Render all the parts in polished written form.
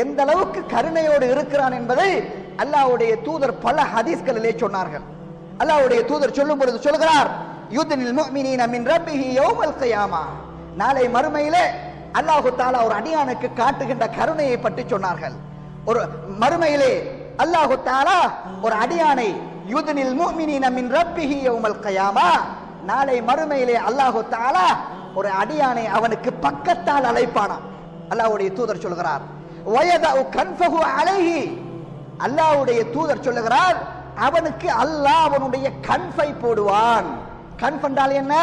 எந்த அளவுக்கு கருணையோடு இருக்கிறான் என்பதை அல்லாஹ்வுடைய தூதர் பல ஹதீஸ்களிலே சொன்னார்கள். அல்லாஹ்வுடைய தூதர் சொல்லும் பொழுது சொல்கிறார், யுத்னில் முஃமினீன மின் ரப்பிஹி யௌமல் கியாமா. நாளை மறுமையிலே அல்லாஹ் தஆலா ஒரு அடியானுக்கு காட்டுகின்ற கருணையை பற்றி சொன்னார்கள். ஒரு மறுமையிலே அல்லாஹ் தஆலா ஒரு அடியானை யுத்னில் முஃமினீன மின் ரப்பிஹி யௌமல் கியாமா, நாளை மறுமையிலே அல்லாஹ் தஆலா ஒரு அடியானை அவனுக்கு பக்கத்தால் அழைப்பானாம். அல்லாஹ்வுடைய தூதர் சொல்கிறார், வயதஉ கன்ஃபஹு அலைஹி. அல்லாஹ்வுடைய தூதர் சொல்லுகிறார், அவனுக்கு அல்லாஹ் அவனுடைய கன்ஃபை போடுவான். கன்ஃப் என்றால் என்ன?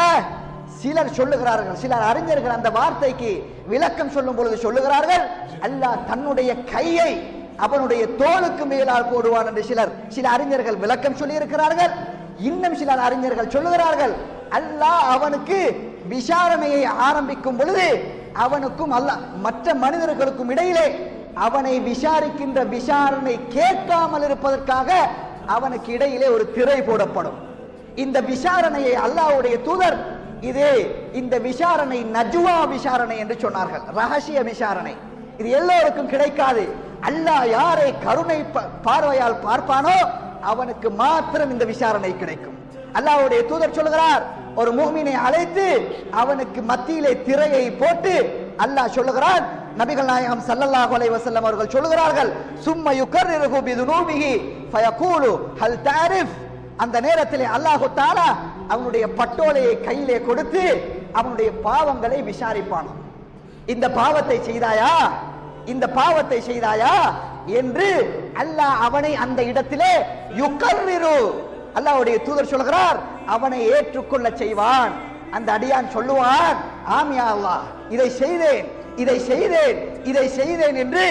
சிலர் சொல்லுகிறார்கள், சிலர் அறிஞர்கள் அந்த வார்த்தைக்கு விளக்கம் சொல்லும் பொழுது சொல்லுகிறார்கள், அல்லாஹ் தன்னுடைய கையை அவனுடைய தோளுக்கு மேலால் போடுவான் என்று சில அறிஞர்கள் விளக்கம் சொல்லி இருக்கிறார்கள். இன்னும் சிலர் அறிஞர்கள் சொல்லுகிறார்கள், அல்லாஹ் அவனுக்கு விசாரணையை ஆரம்பிக்கும் பொழுது அவனுக்கும் அல்லாஹ் மற்ற மனிதர்களுக்கும் இடையிலே அவனை விசாரிக்கின்ற விசாரணை கேட்காமல் இருப்பதற்காக அவனுக்கு இடையிலே ஒரு திரை போடப்படும். இந்த விசாரணையை அல்லாஹ்வுடைய தூதர் இந்த விசாரணை நஜ்வா விசாரணை என்று சொன்னார்கள், ரகசிய விசாரணை. இது எல்லோருக்கும் கிடைக்காது. அல்லாஹ் யாரை கருணை பார்வையால் பார்ப்பானோ அவனுக்கு மாத்திரம் இந்த விசாரணை கிடைக்கும். அல்லாஹ்வுடைய தூதர் சொல்லுகிறார், ஒரு முஃமினை அழைத்து அவனுக்கு மத்தியிலே திரையை போட்டு அல்லாஹ் சொல்லுகிறான், நபிகள் நாயகம் ஸல்லல்லாஹு அலைஹி வஸல்லம் அவர்கள் சொல்லுகிறார்கள், சும்ம யுகர்ரிஹு பிதுனூபிஹி ஃபயகூலு ஹல் தஅரிஃப். அந்த நேரத்திலே அல்லாஹ் தஆலா அவனுடைய பட்டோலையை கையிலே கொடுத்து அவனுடைய பாவங்களை விசாரிப்பான். இந்த பாவத்தை செய்தாயா, இந்த பாவத்தை செய்தாயா என்று அல்லாஹ் அவனை அந்த இடத்திலே யுகர்ரிரு, அல்லாஹ்வுடைய தூதர் சொல்கிறார், அவனை ஏற்றுக்கொள்ள செய்வான். அந்த அடியான் சொல்லுவான், ஆம் யா அல்லாஹ், இதை செய்தேன், இதை செய்தேன், இதை செய்தேன் என்று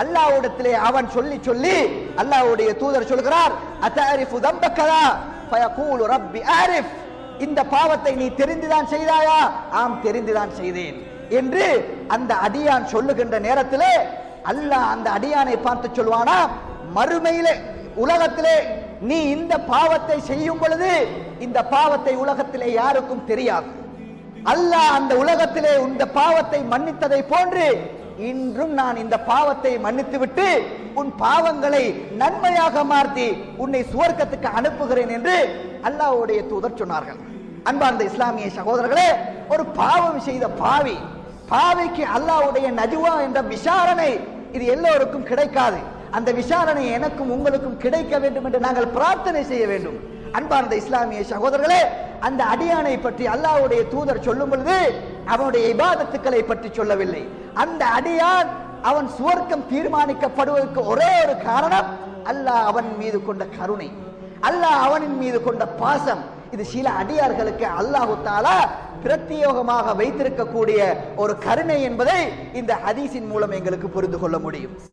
அல்லாஹ்விடத்திலே அவன் சொல்லி சொல்லி அல்லாஹ்வுடைய தூதர் சொல்கிறார், அத்தஅரிஃபு தம்பக்கதா ஃபயகூலு ரப்பி அரிஃப். இந்த பாவத்தை நீ தெரிந்துதான் செய்தாயா? ஆம், தெரிந்துதான் செய்தேன் என்று அந்த அடியான் சொல்லுகின்ற நேரத்திலே அல்லாஹ் அந்த அடியானை பார்த்து சொல்வானா, மறுமையிலே உலகத்திலே நீ இந்த பாவத்தை செய்யும் பொழுது இந்த பாவத்தை உலகத்திலே யாருக்கும் தெரியாது. அல்லாஹ் அந்த உலகத்திலே இந்த பாவத்தை மன்னித்ததை போன்று இன்றும் நான் இந்த பாவத்தை மன்னித்து விட்டு உன் பாவங்களை நன்மையாக மாற்றி உன்னை சுவர்க்கத்துக்கு அனுப்புகிறேன் என்று அல்லாஹ்வுடைய தூதர் சொன்னார்கள். அன்பார்ந்த இஸ்லாமிய சகோதரர்களே, ஒரு பாவம் செய்த பாவிக்கு அல்லாஹ்வுடைய நஜ்வா என்ற விசாரணை இது எல்லோருக்கும் கிடைக்காது. அந்த விசாரணை எனக்கும் உங்களுக்கும் கிடைக்க வேண்டும் என்று நாங்கள் பிரார்த்தனை செய்ய வேண்டும். அன்பார்ந்த இஸ்லாமிய சகோதரர்களே, அந்த அடியானை பற்றி அல்லாஹ்வுடைய தூதர் சொல்லும் பொழுது அவனுடைய இபாதத்துக்களை பற்றி சொல்லவில்லை. அந்த அடியான் அவன் சுவர்க்கம் தீர்மானிக்கப்படுவதற்கு ஒரே ஒரு காரணம், அல்லாஹ் அவன் மீது கொண்ட கருணை, அல்லாஹ் அவனின் மீது கொண்ட பாசம். இது சில அடியார்களுக்கு அல்லாஹ் தஆலா பிரத்யேகமாக வைத்திருக்கக்கூடிய ஒரு கருணை என்பதை இந்த ஹதீஸின் மூலம் எங்களுக்கு புரிந்து கொள்ள முடியும்.